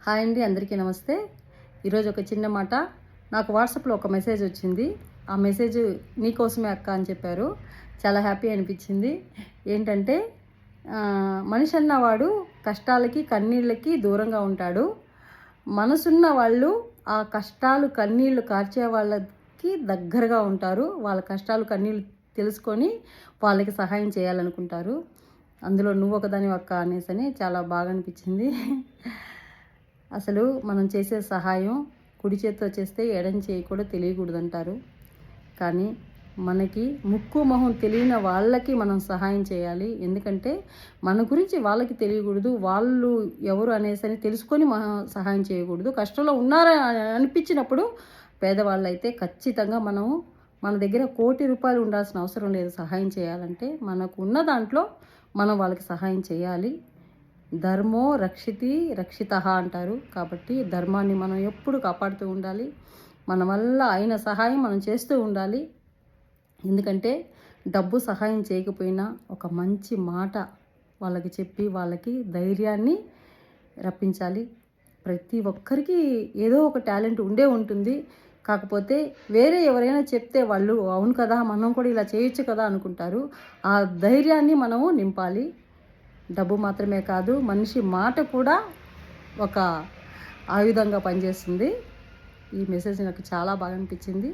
Hi అండి, అందరికీ నమస్తే. ఈరోజు ఒక చిన్న మాట. నాకు వాట్సాప్లో ఒక మెసేజ్ వచ్చింది. ఆ మెసేజ్ నీకోసమే అక్క అని చెప్పారు. చాలా హ్యాపీ అనిపించింది. ఏంటంటే మనిషి అన్నవాడు కష్టాలకి కన్నీళ్ళకి దూరంగా ఉంటాడు. మనసున్న వాళ్ళు ఆ కష్టాలు కన్నీళ్ళు కార్చే వాళ్ళకి దగ్గరగా ఉంటారు. వాళ్ళ కష్టాలు కన్నీళ్ళు తెలుసుకొని వాళ్ళకి సహాయం చేయాలనుకుంటారు. అందులో నువ్వు ఒకదాని అక్క అనేసని చాలా బాగా అనిపించింది. అసలు మనం చేసే సహాయం కుడి చేతితో చేస్తే ఎడం చేయి కూడా తెలియకూడదు అంటారు. కానీ మనకి ముక్కు మొహం తెలియని వాళ్ళకి మనం సహాయం చేయాలి. ఎందుకంటే మన గురించి వాళ్ళకి తెలియకూడదు, వాళ్ళు ఎవరు అనేసని తెలుసుకొని మనం సహాయం చేయకూడదు. కష్టంలో ఉన్నారా అనిపించినప్పుడు పేదవాళ్ళైతే ఖచ్చితంగా మన దగ్గర ₹1,00,00,000 ఉండాల్సిన అవసరం లేదు. సహాయం చేయాలంటే మనకు ఉన్న దాంట్లో మనం వాళ్ళకి సహాయం చేయాలి. ధర్మో రక్షితి రక్షితః అంటారు. కాబట్టి ధర్మాన్ని మనం ఎప్పుడు కాపాడుతూ ఉండాలి. మన వల్ల అయిన సహాయం మనం చేస్తూ ఉండాలి. ఎందుకంటే డబ్బు సహాయం చేయకపోయినా ఒక మంచి మాట వాళ్ళకి చెప్పి వాళ్ళకి ధైర్యాన్ని రప్పించాలి. ప్రతి ఒక్కరికి ఏదో ఒక టాలెంట్ ఉంటుంది. కాకపోతే వేరే ఎవరైనా చెప్తే వాళ్ళు అవును కదా, మనం కూడా ఇలా చేయొచ్చు కదా అనుకుంటారు. ఆ ధైర్యాన్ని మనము నింపాలి. డబ్బు మాత్రమే కాదు, మనిషి మాట కూడా ఒక ఆయుధంగా పనిచేస్తుంది. ఈ మెసేజ్ నాకు చాలా బాగా అనిపించింది.